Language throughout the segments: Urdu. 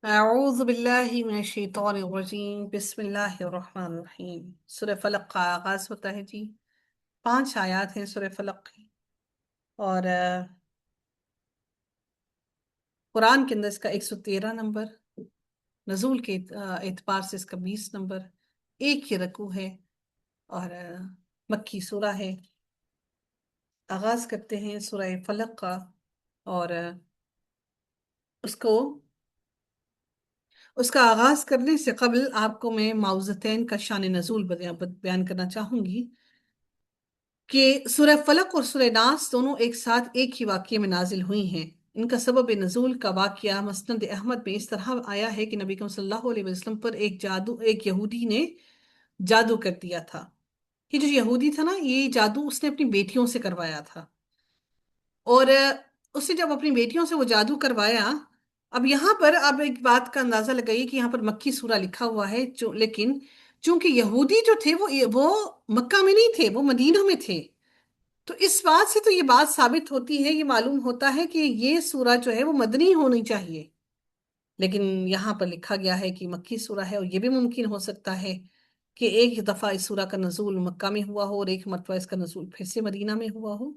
اعوذ باللہ من الشیطان الرجیم بسم اللہ الرحمن الرحیم۔ سورہ فلق کا آغاز ہوتا ہے جی۔ 5 آیات ہیں سورہ فلق کی، اور قرآن کے اندر اس کا 113 نمبر، نزول کے اعتبار سے اس کا 20 نمبر، ایک ہی رکوع ہے، اور مکی سورہ ہے۔ آغاز کرتے ہیں سورہ فلق کا، اور اس کا آغاز کرنے سے قبل آپ کو میں معوذتین کا شان نزول بیان کرنا چاہوں گی کہ سورہ فلق اور سورہ ناس دونوں ایک ساتھ ایک ہی واقعے میں نازل ہوئی ہیں۔ ان کا سبب نزول کا واقعہ مسند احمد میں اس طرح آیا ہے کہ نبی کریم صلی اللہ علیہ وسلم پر ایک یہودی نے جادو کر دیا تھا۔ یہ جو یہودی تھا نا، یہ جادو اس نے اپنی بیٹیوں سے کروایا تھا، اور اس نے جب اپنی بیٹیوں سے وہ جادو کروایا، اب یہاں پر آپ ایک بات کا اندازہ لگائیے کہ یہاں پر مکی سورہ لکھا ہوا ہے، لیکن چونکہ یہودی جو تھے وہ مکہ میں نہیں تھے، وہ مدینہ میں تھے، تو اس بات سے تو یہ بات ثابت ہوتی ہے، یہ معلوم ہوتا ہے کہ یہ سورہ جو ہے وہ مدنی ہونی چاہیے، لیکن یہاں پر لکھا گیا ہے کہ مکی سورہ ہے، اور یہ بھی ممکن ہو سکتا ہے کہ ایک دفعہ اس سورہ کا نزول مکہ میں ہوا ہو اور ایک مرتبہ اس کا نزول پھر سے مدینہ میں ہوا ہو،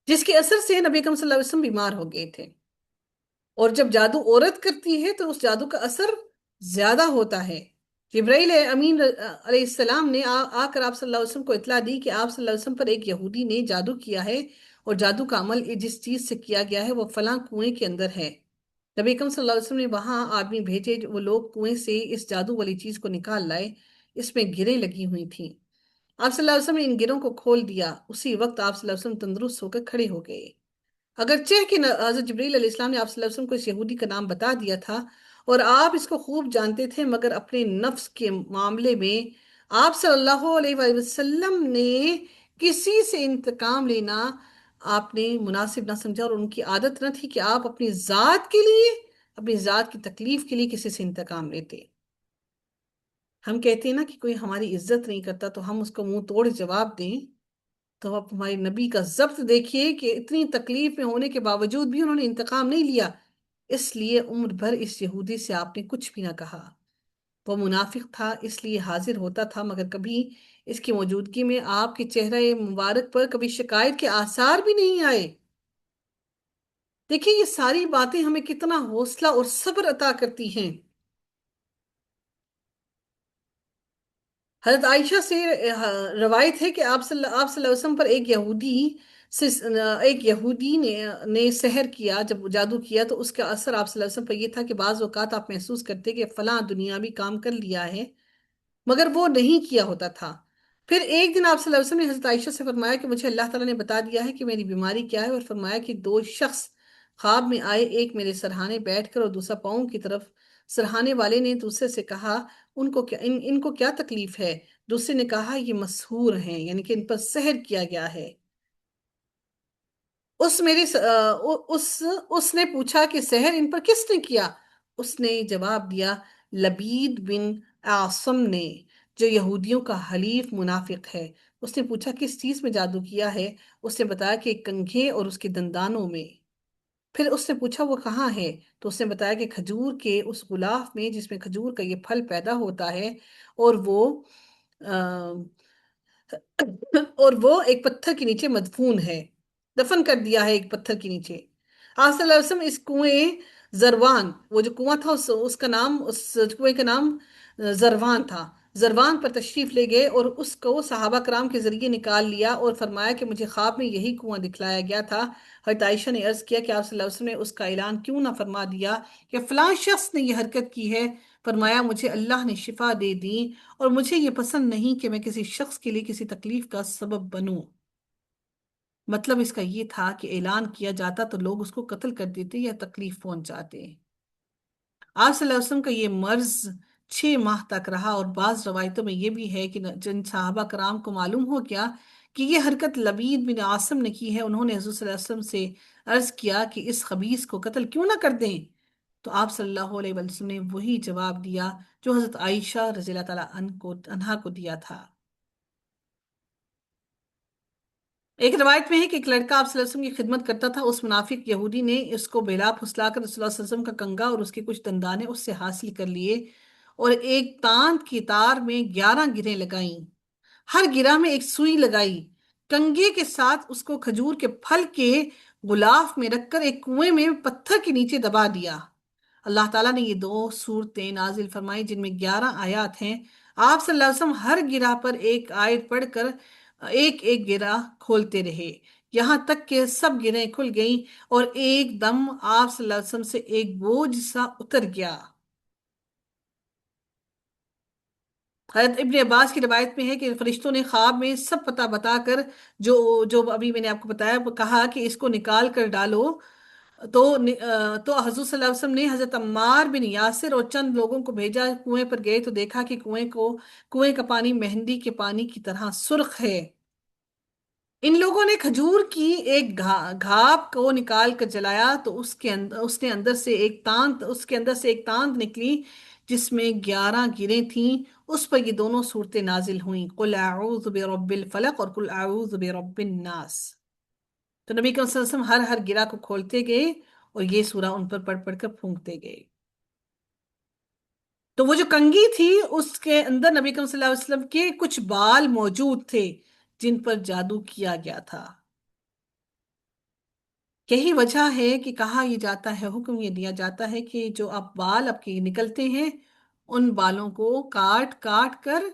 جس کے اثر سے نبی اکرم صلی اللہ علیہ وسلم بیمار ہو گئے تھے۔ اور جب جادو عورت کرتی ہے تو اس جادو کا اثر زیادہ ہوتا ہے۔ جبرائیل امین علیہ السلام نے آ کر آپ صلی اللہ علیہ وسلم کو اطلاع دی کہ آپ صلی اللہ علیہ وسلم پر ایک یہودی نے جادو کیا ہے، اور جادو کا عمل جس چیز سے کیا گیا ہے وہ فلاں کنویں کے اندر ہے۔ نبی اکرم صلی اللہ علیہ وسلم نے وہاں آدمی بھیجے، وہ لوگ کنویں سے اس جادو والی چیز کو نکال لائے، اس میں گریں لگی ہوئی تھیں۔ آپ صلی اللہ علیہ وسلم نے ان گروں کو کھول دیا، اسی وقت آپ صلی اللہ علیہ وسلم تندرست ہو کر کھڑے ہو گئے۔ اگرچہ کہ حضرت جبریل علیہ السلام نے آپ صلی اللہ علیہ وسلم کو اس یہودی کا نام بتا دیا تھا، اور آپ اس کو خوب جانتے تھے، مگر اپنے نفس کے معاملے میں آپ صلی اللہ علیہ وآلہ وسلم نے کسی سے انتقام لینا آپ نے مناسب نہ سمجھا، اور ان کی عادت نہ تھی کہ آپ اپنی ذات کے لیے، اپنی ذات کی تکلیف کے لیے کسی سے انتقام لیتے۔ ہم کہتے ہیں نا کہ کوئی ہماری عزت نہیں کرتا تو ہم اس کو منہ توڑ جواب دیں، تو آپ ہمارے نبی کا ضبط دیکھیے کہ اتنی تکلیف میں ہونے کے باوجود بھی انہوں نے انتقام نہیں لیا، اس لیے عمر بھر اس یہودی سے آپ نے کچھ بھی نہ کہا۔ وہ منافق تھا، اس لیے حاضر ہوتا تھا، مگر کبھی اس کی موجودگی میں آپ کے چہرہ مبارک پر کبھی شکایت کے آثار بھی نہیں آئے۔ دیکھیے، یہ ساری باتیں ہمیں کتنا حوصلہ اور صبر عطا کرتی ہیں۔ حضرت عائشہ سے روایت ہے کہ آپ صلی اللہ علیہ وسلم پر ایک یہودی نے سحر کیا، جب جادو کیا تو اس کا اثر آپ صلی اللہ علیہ وسلم پر یہ تھا کہ بعض اوقات آپ محسوس کرتے کہ فلاں دنیاوی کام کر لیا ہے، مگر وہ نہیں کیا ہوتا تھا۔ پھر ایک دن آپ صلی اللہ علیہ وسلم نے حضرت عائشہ سے فرمایا کہ مجھے اللہ تعالیٰ نے بتا دیا ہے کہ میری بیماری کیا ہے، اور فرمایا کہ 2 شخص خواب میں آئے، ایک میرے سرہانے بیٹھ کر اور دوسرا پاؤں کی طرف۔ سرہانے والے نے دوسرے سے کہا، ان کو کیا تکلیف ہے؟ دوسرے نے کہا، یہ مسحور ہیں، یعنی کہ ان پر سحر کیا گیا ہے۔ اس میرے س- آ، اس نے پوچھا کہ سحر ان پر کس نے کیا؟ اس نے جواب دیا، لبید بن عاصم نے، جو یہودیوں کا حلیف منافق ہے۔ اس نے پوچھا کس چیز میں جادو کیا ہے؟ اس نے بتایا کہ کنگھے اور اس کے دندانوں میں۔ پھر اس نے پوچھا وہ کہاں ہے؟ تو اس نے بتایا کہ کھجور کے اس غلاف میں جس میں کھجور کا یہ پھل پیدا ہوتا ہے، اور اور وہ ایک پتھر کے نیچے مدفون ہے، دفن کر دیا ہے ایک پتھر کے نیچے۔ آپ صلی اللہ علیہ وسلم اس کنویں زروان، وہ جو کنواں تھا اس کنویں کا نام زروان تھا، زروان پر تشریف لے گئے، اور اس کو صحابہ کرام کے ذریعے نکال لیا، اور فرمایا کہ مجھے خواب میں یہی کنواں دکھلایا گیا تھا۔ حضرت عائشہ نے عرض کیا کہ آپ صلی اللہ علیہ وسلم نے اس کا اعلان کیوں نہ فرما دیا کہ فلاں شخص نے یہ حرکت کی ہے؟ فرمایا مجھے اللہ نے شفا دے دی، اور مجھے یہ پسند نہیں کہ میں کسی شخص کے لیے کسی تکلیف کا سبب بنوں۔ مطلب اس کا یہ تھا کہ اعلان کیا جاتا تو لوگ اس کو قتل کر دیتے یا تکلیف پہنچاتے۔ آپ صلی اللہ علیہ وسلم کا یہ مرض 6 ماہ تک رہا، اور بعض روایتوں میں یہ بھی ہے کہ جن صحابہ کرام کو معلوم ہو گیا کہ یہ حرکت لبید بن عاصم نے کی ہے، انہوں نے حضور صلی اللہ علیہ وسلم سے عرض کیا کہ اس خبیث کو قتل کیوں نہ کر دیں؟ تو آپ صلی اللہ علیہ وسلم نے وہی جواب دیا جو حضرت عائشہ رضی اللہ تعالیٰ عنہ کو دیا تھا۔ ایک روایت میں ہے کہ ایک لڑکا آپ صلی اللہ علیہ وسلم کی خدمت کرتا تھا، اس منافق یہودی نے اس کو بہلا پھسلا کر رسول اللہ صلی اللہ علیہ وسلم کا کنگا اور اس کے کچھ دندانے اس سے حاصل کر لیے، اور ایک تاند کی تار میں 11 گریں لگائیں، ہر گرہ میں ایک سوئی لگائی، کنگے کے ساتھ اس کو کھجور کے پھل کے غلاف میں رکھ کر ایک کنویں میں پتھر کے نیچے دبا دیا۔ اللہ تعالیٰ نے یہ دو صورتیں نازل فرمائی جن میں 11 آیات ہیں۔ آپ صلی اللہ علیہ وسلم ہر گرہ پر ایک آیت پڑھ کر ایک ایک گرہ کھولتے رہے، یہاں تک کہ سب گرہیں کھل گئیں اور ایک دم آپ صلی اللہ علیہ وسلم سے ایک بوجھ سا اتر گیا۔ حضرت ابن عباس کی روایت میں ہے کہ فرشتوں نے خواب میں سب پتہ بتا کر، جو جو ابھی میں نے آپ کو بتایا، وہ کہا کہ اس کو نکال کر ڈالو، تو حضور صلی اللہ علیہ وسلم نے حضرت عمار بن یاسر اور چند لوگوں کو بھیجا، کنویں پر گئے تو دیکھا کہ کنویں کا پانی مہندی کے پانی کی طرح سرخ ہے۔ ان لوگوں نے کھجور کی ایک گھاپ کو نکال کر جلایا تو اس کے اندر سے ایک تاند نکلی جس میں 11 گریں تھیں، اس پر یہ دونوں صورتیں نازل ہوئیں، قل اعوذ برب الفلق اور قل اعوذ برب الناس۔ تو نبی کریم صلی اللہ علیہ وسلم ہر ہر گرہ کو کھولتے گئے اور یہ سورہ ان پر پڑھ پڑھ کر پھونکتے گئے۔ تو وہ جو کنگھی تھی اس کے اندر نبی کریم صلی اللہ علیہ وسلم کے کچھ بال موجود تھے جن پر جادو کیا گیا تھا۔ یہی وجہ ہے کہ کہا یہ جاتا ہے، حکم یہ دیا جاتا ہے کہ جو آپ بال آپ کے نکلتے ہیں ان بالوں کو کاٹ کاٹ کر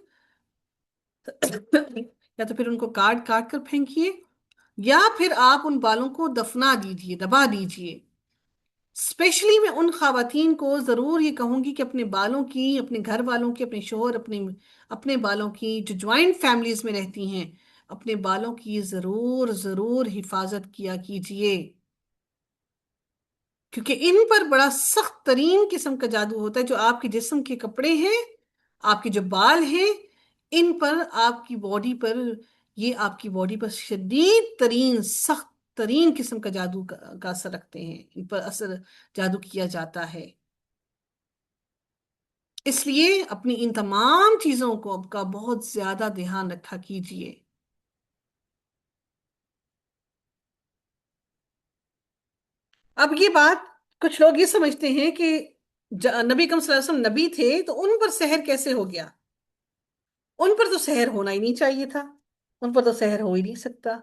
یا تو پھر ان کو کاٹ کاٹ کر پھینکیے، یا پھر آپ ان بالوں کو دفنا دیجیے، دبا دیجیے۔ اسپیشلی میں ان خواتین کو ضرور یہ کہوں گی کہ اپنے بالوں کی، اپنے گھر والوں کی، اپنے شوہر، اپنے بالوں کی، جو جوائنٹ فیملیز میں رہتی ہیں، اپنے بالوں کی ضرور ضرور حفاظت کیا کیجیے، کیونکہ ان پر بڑا سخت ترین قسم کا جادو ہوتا ہے۔ جو آپ کے جسم کے کپڑے ہیں، آپ کے جو بال ہیں، ان پر، آپ کی باڈی پر، یہ آپ کی باڈی پر شدید ترین، سخت ترین قسم کا جادو کا اثر رکھتے ہیں، ان پر اثر جادو کیا جاتا ہے۔ اس لیے اپنی ان تمام چیزوں کو کا بہت زیادہ دھیان رکھا کیجیے۔ اب یہ بات کچھ لوگ یہ سمجھتے ہیں کہ نبی کریم صلی اللہ علیہ وسلم نبی تھے تو ان پر سحر کیسے ہو گیا؟ ان پر تو سحر ہونا ہی نہیں چاہیے تھا، ان پر تو سحر ہو ہی نہیں سکتا۔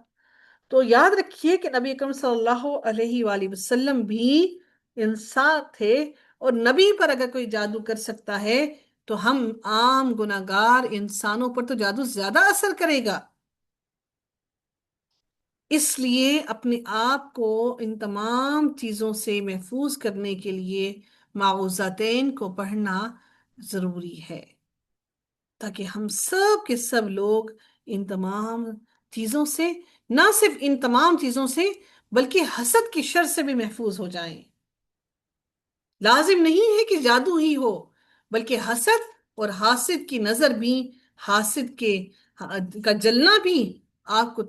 تو یاد رکھیے کہ نبی اکرم صلی اللہ علیہ وآلہ وسلم بھی انسان تھے، اور نبی پر اگر کوئی جادو کر سکتا ہے تو ہم عام گناہگار انسانوں پر تو جادو زیادہ اثر کرے گا۔ اس لیے اپنے آپ کو ان تمام چیزوں سے محفوظ کرنے کے لیے معوذتین کو پڑھنا ضروری ہے، تاکہ ہم سب کے سب لوگ ان تمام چیزوں سے، نہ صرف ان تمام چیزوں سے، بلکہ حسد کی شر سے بھی محفوظ ہو جائیں۔ لازم نہیں ہے کہ جادو ہی ہو، بلکہ حسد اور حاسد کی نظر بھی، حاسد کا جلنا بھی آپ کے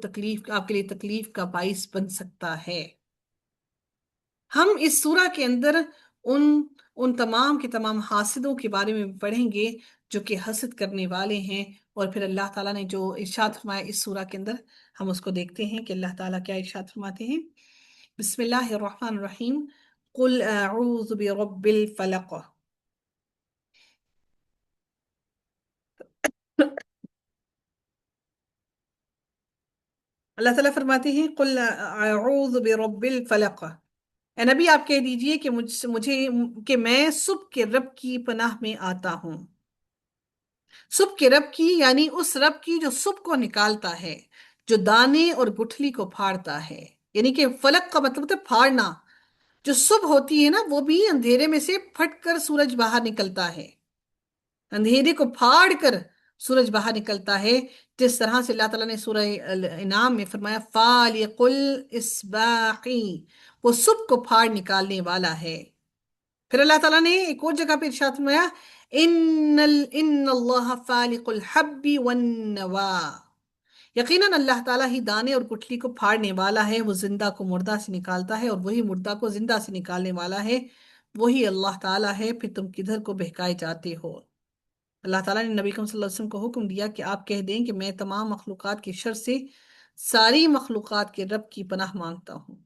لیے تکلیف کا باعث بن سکتا ہے۔ ہم اس سورہ کے اندر ان ان تمام کے تمام حاسدوں کے بارے میں پڑھیں گے جو کہ حسد کرنے والے ہیں، اور پھر اللہ تعالیٰ نے جو ارشاد فرمایا اس سورہ کے اندر ہم اس کو دیکھتے ہیں کہ اللہ تعالیٰ کیا ارشاد فرماتے ہیں۔ بسم اللہ الرحمن الرحیم، قل اعوذ برب الفلق۔ اللہ تعالیٰ فرماتے ہیں قل اعوذ برب الفلق، اے نبی آپ کہہ دیجئے کہ میں صبح کے رب کی پناہ میں آتا ہوں۔ صبح کے رب کی یعنی اس رب کی جو صبح کو نکالتا ہے، جو دانے اور گٹھلی کو پھاڑتا ہے، یعنی کہ فلق کا مطلب ہے پھاڑنا۔ جو صبح ہوتی ہے نا، وہ بھی اندھیرے میں سے پھٹ کر سورج باہر نکلتا ہے، اندھیرے کو پھاڑ کر سورج باہر نکلتا ہے، جس طرح سے اللہ تعالیٰ نے سورہ انعام میں فرمایا فالق الاصباح، وہ صبح کو پھاڑ نکالنے والا ہے۔ پھر اللہ تعالیٰ نے ایک اور جگہ پہ ارشاد فرمایا ان اللہ فالق الحب والنوا، یقیناً اللہ تعالیٰ ہی دانے اور گٹھلی کو پھاڑنے والا ہے، وہ زندہ کو مردہ سے نکالتا ہے اور وہی مردہ کو زندہ سے نکالنے والا ہے، وہی اللہ تعالیٰ ہے، پھر تم کدھر کو بہکائے جاتے ہو۔ اللہ تعالیٰ نے نبی کریم صلی اللہ علیہ وسلم کو حکم دیا کہ آپ کہہ دیں کہ میں تمام مخلوقات کی شر سے ساری مخلوقات کے رب کی پناہ مانگتا ہوں۔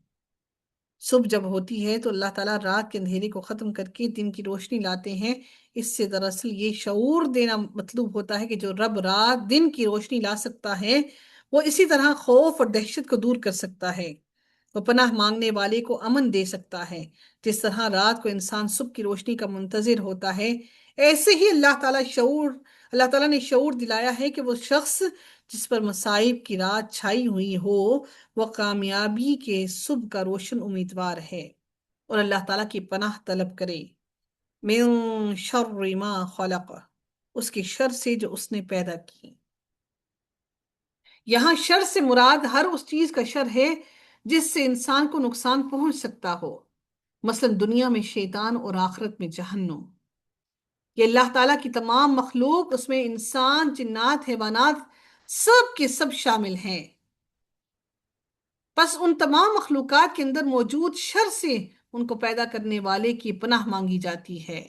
صبح جب ہوتی ہے تو اللہ تعالیٰ رات کے اندھیرے کو ختم کر کے دن کی روشنی لاتے ہیں۔ اس سے دراصل یہ شعور دینا مطلوب ہوتا ہے کہ جو رب رات دن کی روشنی لا سکتا ہے، وہ اسی طرح خوف اور دہشت کو دور کر سکتا ہے۔ وہ پناہ مانگنے والے کو امن دے سکتا ہے۔ جس طرح رات کو انسان صبح کی روشنی کا منتظر ہوتا ہے، ایسے ہی اللہ تعالیٰ نے شعور دلایا ہے کہ وہ شخص جس پر مصائب کی رات چھائی ہوئی ہو، وہ کامیابی کے صبح کا روشن امیدوار ہے اور اللہ تعالیٰ کی پناہ طلب کرے۔ من شر ما خلق، اس کی شر سے جو اس نے پیدا کی۔ یہاں شر سے مراد ہر اس چیز کا شر ہے جس سے انسان کو نقصان پہنچ سکتا ہو، مثلا دنیا میں شیطان اور آخرت میں جہنم۔ یہ اللہ تعالیٰ کی تمام مخلوق، اس میں انسان، جنات، حیوانات، سب کے سب شامل ہیں۔ بس ان تمام مخلوقات کے اندر موجود شر سے ان کو پیدا کرنے والے کی پناہ مانگی جاتی ہے۔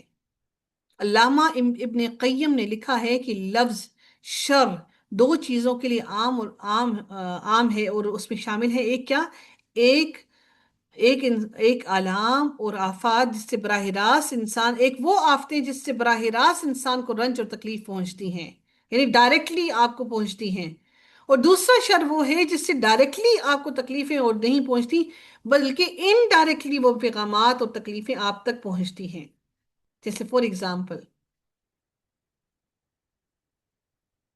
علامہ ابن قیم نے لکھا ہے کہ لفظ شر دو چیزوں کے لیے عام ہے، اور اس میں شامل ہے ایک کیا؟ ایک ایک آلام اور آفات جس سے براہ راست انسان، ایک وہ آفتیں جس سے براہ راست انسان کو رنج اور تکلیف پہنچتی ہیں، یعنی ڈائریکٹلی آپ کو پہنچتی ہیں، اور دوسرا شر وہ ہے جس سے ڈائریکٹلی آپ کو تکلیفیں اور نہیں پہنچتی، بلکہ انڈائریکٹلی وہ پیغامات اور تکلیفیں آپ تک پہنچتی ہیں۔ جیسے فور ایگزامپل،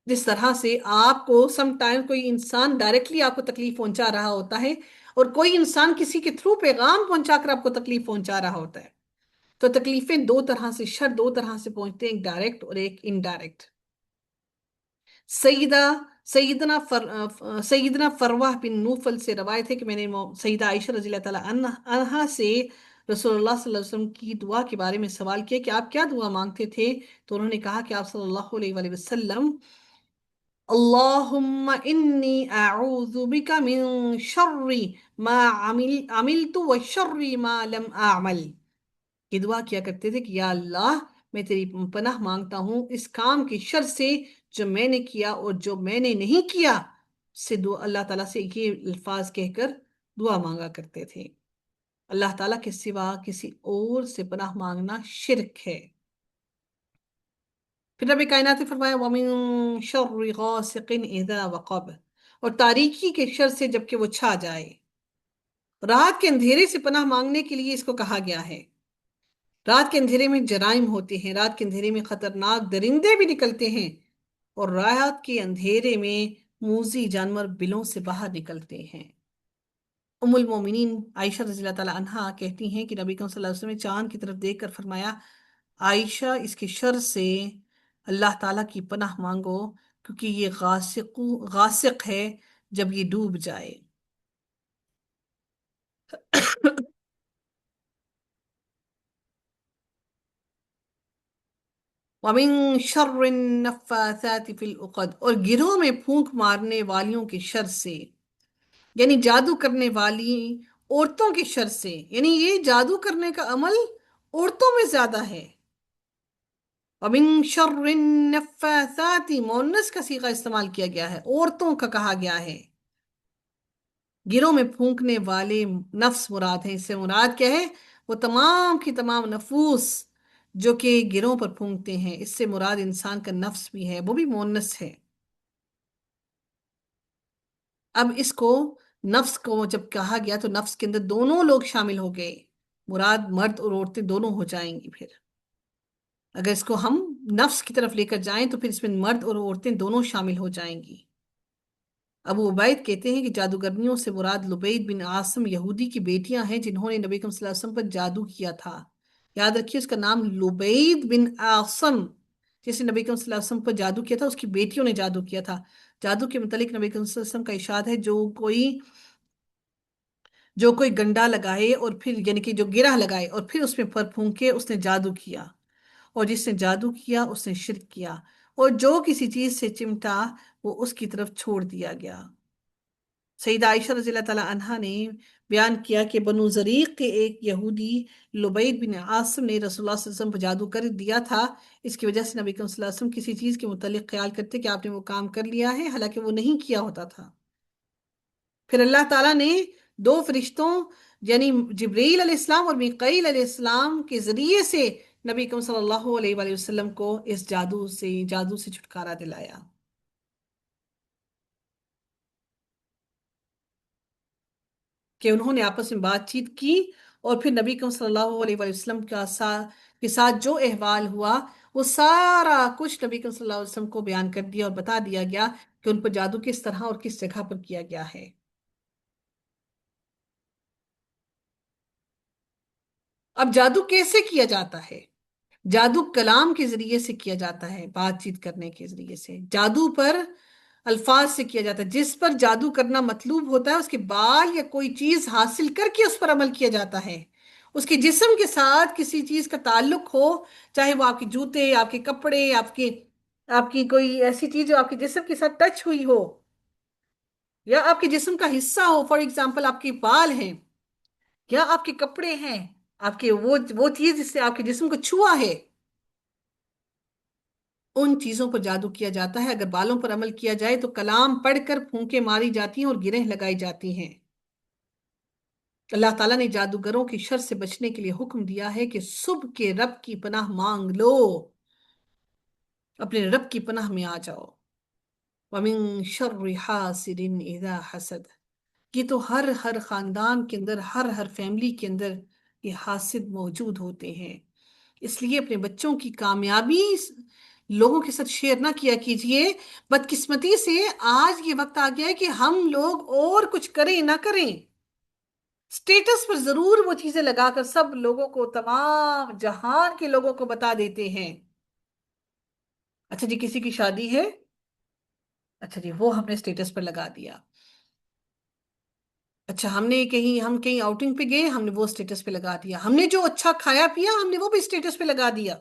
جس طرح سے آپ کو سم ٹائم کوئی انسان ڈائریکٹلی آپ کو تکلیف پہنچا رہا ہوتا ہے، اور کوئی انسان کسی کے تھرو پیغام پہنچا کر آپ کو تکلیف پہنچا رہا ہوتا ہے، تو تکلیفیں دو طرح سے، شر دو طرح سے پہنچتے ہیں، ایک ڈائریکٹ اور ایک انڈائریکٹ۔ سیدنا فروہ بن نوفل سے روایت ہے کہ میں نے سیدہ عائشہ رضی اللہ تعالیٰ عنہا سے رسول اللہ صلی اللہ علیہ وسلم کی دعا کے بارے میں سوال کیا کہ آپ کیا دعا مانگتے تھے، تو انہوں نے کہا کہ آپ صلی اللہ علیہ وآلہ وسلم، اللہم انی اعوذ بک من شر ما عملت و شر ما لم اعمل۔ یہ دعا کیا کرتے تھے کہ یا اللہ، میں تیری پناہ مانگتا ہوں اس کام کے شر سے جو میں نے کیا اور جو میں نے نہیں کیا، سے اللہ تعالیٰ سے یہ الفاظ کہہ کر دعا مانگا کرتے تھے۔ اللہ تعالیٰ کے سوا کسی اور سے پناہ مانگنا شرک ہے۔ پھر رب کائنات نے فرمایا وَمِن شَرِّ غَاسِقٍ إِذَا وَقَبَ، اور تاریکی کے شر سے جب کہ وہ چھا جائے۔ رات کے اندھیرے سے پناہ مانگنے کے لیے اس کو کہا گیا ہے۔ رات کے اندھیرے میں جرائم ہوتے ہیں، رات کے اندھیرے میں خطرناک درندے بھی نکلتے ہیں، اور رات کے اندھیرے میں موذی جانور بلوں سے باہر نکلتے ہیں۔ ام المومنین عائشہ رضی اللہ تعالیٰ عنہا کہتی ہیں کہ نبی کریم صلی اللہ علیہ وسلم نے چاند کی طرف دیکھ کر فرمایا، عائشہ، اس کے شر سے اللہ تعالیٰ کی پناہ مانگو، کیونکہ یہ غاسق ہے جب یہ ڈوب جائے۔ وَمِن شَرِّ النَّفَّاثَاتِ فِي الْعُقَدِ، اور گروہ میں پھونک مارنے والیوں کے شر سے، یعنی جادو کرنے والی عورتوں کے شر سے، یعنی یہ جادو کرنے کا عمل عورتوں میں زیادہ ہے۔ وَمِن شَرِّ النَّفَّاثَاتِ، مؤنث کا صیغہ استعمال کیا گیا ہے، عورتوں کا کہا گیا ہے۔ گروہ میں پھونکنے والے نفس مراد ہیں، اس سے مراد کیا ہے؟ وہ تمام کی تمام نفوس جو کہ گروہ پر پھونکتے ہیں، اس سے مراد انسان کا نفس بھی ہے، وہ بھی مؤنث ہے۔ اب اس کو، نفس کو جب کہا گیا تو نفس کے اندر دونوں لوگ شامل ہو گئے، مراد مرد اور عورتیں دونوں ہو جائیں گی۔ پھر اگر اس کو ہم نفس کی طرف لے کر جائیں تو پھر اس میں مرد اور عورتیں دونوں شامل ہو جائیں گی۔ ابو عبید کہتے ہیں کہ جادوگرنیوں سے مراد لبید بن عاصم یہودی کی بیٹیاں ہیں جنہوں نے نبی کریم صلی اللہ علیہ وسلم پر جادو کیا تھا۔ یاد رکھیے اس کا نام لبید بن عاصم، جس نے نبی کریم صلی اللہ علیہ وسلم پر جادو کیا تھا، اس کی بیٹیوں نے جادو کیا تھا۔ جادو کے متعلق نبی کریم صلی اللہ علیہ وسلم کا ارشاد ہے، جو کوئی گنڈا لگائے اور پھر، یعنی کہ جو گرہ لگائے اور پھر اس میں پر پھونکے، اس نے جادو کیا، اور جس نے جادو کیا اس نے شرک کیا، اور جو کسی چیز سے چمٹا وہ اس کی طرف چھوڑ دیا گیا۔ سیدہ عائشہ رضی اللہ تعالیٰ عنہا نے بیان کیا کہ بنو زریق کے ایک یہودی لبید بن عاصم نے رسول اللہ صلی اللہ علیہ وسلم پر جادو کر دیا تھا۔ اس کی وجہ سے نبی کریم صلی اللہ علیہ وسلم کسی چیز کے متعلق خیال کرتے کہ آپ نے وہ کام کر لیا ہے، حالانکہ وہ نہیں کیا ہوتا تھا۔ پھر اللہ تعالیٰ نے دو فرشتوں یعنی جبرائیل علیہ السلام اور میکائیل علیہ السلام کے ذریعے سے نبی کریم صلی اللہ علیہ وآلہ وسلم کو اس جادو سے چھٹکارا دلایا، کہ انہوں نے آپس میں بات چیت کی، اور پھر نبی کریم صلی اللہ علیہ وآلہ وسلم کے ساتھ جو احوال ہوا وہ سارا کچھ نبی کریم صلی اللہ علیہ وسلم کو بیان کر دیا اور بتا دیا گیا کہ ان پر جادو کس طرح اور کس جگہ پر کیا گیا ہے۔ اب جادو کیسے کیا جاتا ہے؟ جادو کلام کے ذریعے سے کیا جاتا ہے، بات چیت کرنے کے ذریعے سے۔ جادو پر الفاظ سے کیا جاتا ہے، جس پر جادو کرنا مطلوب ہوتا ہے اس کے بال یا کوئی چیز حاصل کر کے اس پر عمل کیا جاتا ہے، اس کے جسم کے ساتھ کسی چیز کا تعلق ہو، چاہے وہ آپ کے جوتے، آپ کے کپڑے، آپ کی کوئی ایسی چیز جو آپ کے جسم کے ساتھ ٹچ ہوئی ہو، یا آپ کے جسم کا حصہ ہو، فار ایگزامپل آپ کے بال ہیں یا آپ کے کپڑے ہیں، آپ کے وہ چیز جس سے آپ کے جسم کو چھوا ہے، ان چیزوں پر جادو کیا جاتا ہے۔ اگر بالوں پر عمل کیا جائے تو کلام پڑھ کر پھونکے ماری جاتی ہیں اور گرہیں لگائی جاتی ہیں۔ اللہ تعالیٰ نے جادوگروں کی شر سے بچنے کے لیے حکم دیا ہے کہ صبح کے رب کی پناہ مانگ لو، اپنے رب کی پناہ میں آ جاؤ۔ وَمِن شَرِّ حَاسِدٍ إِذَا حَسَدَ، یہ تو ہر خاندان کے اندر، ہر فیملی کے اندر یہ حاسد موجود ہوتے ہیں۔ اس لیے اپنے بچوں کی کامیابی لوگوں کے ساتھ شیئر نہ کیا کیجئے۔ بدقسمتی سے آج یہ وقت آ گیا ہے کہ ہم لوگ اور کچھ کریں نہ کریں، سٹیٹس پر ضرور وہ چیزیں لگا کر سب لوگوں کو، تمام جہان کے لوگوں کو بتا دیتے ہیں۔ اچھا جی، کسی کی شادی ہے، اچھا جی وہ ہم نے سٹیٹس پر لگا دیا۔ اچھا ہم کہیں آؤٹنگ پہ گئے، ہم نے وہ سٹیٹس پہ لگا دیا۔ ہم نے جو اچھا کھایا پیا ہم نے وہ بھی سٹیٹس پہ لگا دیا۔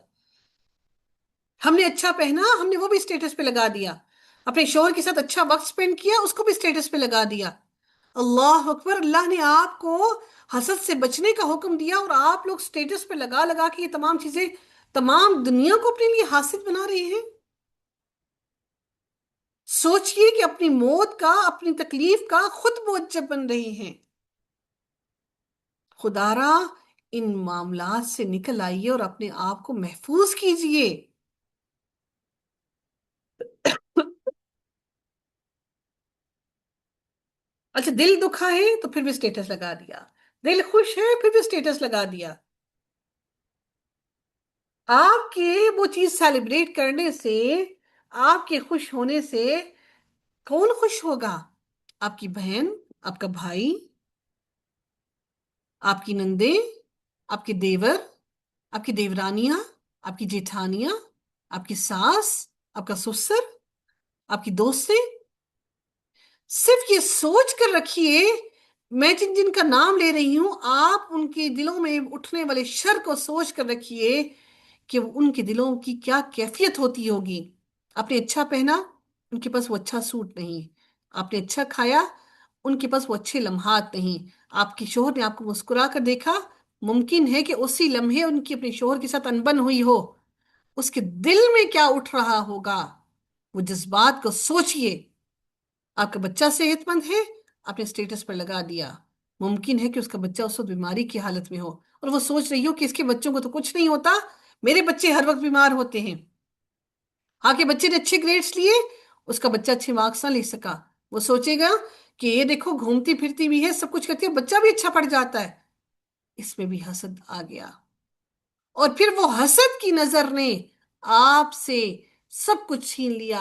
ہم نے اچھا پہنا ہم نے وہ بھی سٹیٹس پہ لگا دیا۔ اپنے شوہر کے ساتھ اچھا وقت سپینڈ کیا، اس کو بھی سٹیٹس پہ لگا دیا۔ اللہ اکبر! اللہ نے آپ کو حسد سے بچنے کا حکم دیا اور آپ لوگ سٹیٹس پہ لگا لگا کے یہ تمام چیزیں تمام دنیا کو اپنے لیے حاسد بنا رہے ہیں۔ سوچئے کہ اپنی موت کا، اپنی تکلیف کا خود موجب بن رہے ہیں۔ خدا را ان معاملات سے نکل آئیے اور اپنے آپ کو محفوظ کیجئے۔ اچھا دل دکھا ہے تو پھر بھی سٹیٹس لگا دیا، دل خوش ہے پھر بھی سٹیٹس لگا دیا۔ آپ کے وہ چیز سیلیبریٹ کرنے سے، آپ کے خوش ہونے سے کون خوش ہوگا؟ آپ کی بہن، آپ کا بھائی، آپ کی نندیں، آپ کے دیور، آپ کی دیورانیاں، آپ کی جیٹھانیاں، آپ کی ساس، آپ کا سسر، آپ کی دوستیں۔ صرف یہ سوچ کر رکھیے، میں جن جن کا نام لے رہی ہوں آپ ان کے دلوں میں اٹھنے والے شر کو سوچ کر رکھیے کہ ان کے دلوں کی کیا کیفیت ہوتی ہوگی۔ آپ نے اچھا پہنا، ان کے پاس وہ اچھا سوٹ نہیں۔ آپ نے اچھا کھایا، ان کے پاس وہ اچھے لمحات نہیں۔ آپ کے شوہر نے آپ کو مسکرا کر دیکھا، ممکن ہے کہ اسی لمحے ان کی اپنے شوہر کے ساتھ انبن ہوئی ہو، اس کے دل میں کیا اٹھ رہا ہوگا، وہ جذبات کو سوچئے۔ آپ کا بچہ صحت مند ہے، آپ نے سٹیٹس پر لگا دیا، ممکن ہے کہ اس کا بچہ اس وقت بیماری کی حالت میں ہو اور وہ سوچ رہی ہو کہ اس کے بچوں کو تو کچھ نہیں ہوتا، میرے بچے ہر وقت بیمار ہوتے ہیں۔ آپ کے بچے نے اچھے گریڈز لیے، اس کا بچہ اچھے مارکس نہ لے سکا، وہ سوچے گا کہ یہ دیکھو گھومتی پھرتی بھی ہے، سب کچھ کرتی ہے، بچہ بھی اچھا پڑھ جاتا ہے۔ اس میں بھی حسد آ گیا، اور پھر وہ حسد کی نظر نے آپ سے سب کچھ چھین لیا۔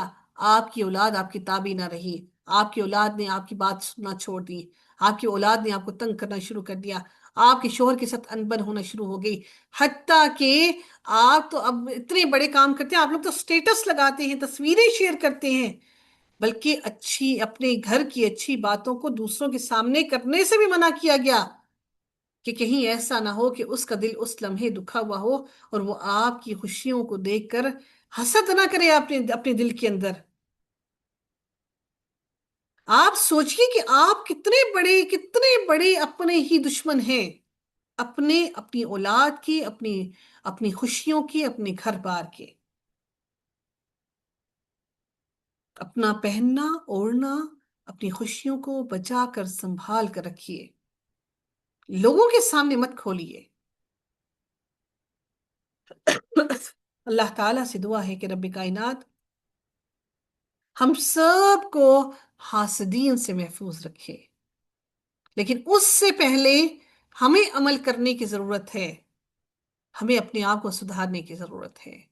آپ کی اولاد آپ کی تابع نہ رہی، آپ کی اولاد نے آپ کی بات سننا چھوڑ دی، آپ کی اولاد نے آپ کو تنگ کرنا شروع کر دیا، آپ کے شوہر کے ساتھ انبن ہونا شروع ہو گئی، حتیٰ کہ آپ تو اب اتنے بڑے کام کرتے ہیں، آپ لوگ تو سٹیٹس لگاتے ہیں، تصویریں شیئر کرتے ہیں، بلکہ اپنے گھر کی اچھی باتوں کو دوسروں کے سامنے کرنے سے بھی منع کیا گیا کہ کہیں ایسا نہ ہو کہ اس کا دل اس لمحے دکھا ہوا ہو اور وہ آپ کی خوشیوں کو دیکھ کر حسد نہ کرے اپنے دل کے اندر۔ آپ سوچئے کہ آپ کتنے بڑے اپنے ہی دشمن ہیں، اپنی اولاد کی، اپنی خوشیوں کی، اپنے گھر بار کے۔ اپنا پہننا اوڑھنا، اپنی خوشیوں کو بچا کر سنبھال کر رکھیے، لوگوں کے سامنے مت کھولیے۔ اللہ تعالیٰ سے دعا ہے کہ رب کائنات ہم سب کو حاسدین سے محفوظ رکھے، لیکن اس سے پہلے ہمیں عمل کرنے کی ضرورت ہے، ہمیں اپنے آپ کو سدھارنے کی ضرورت ہے۔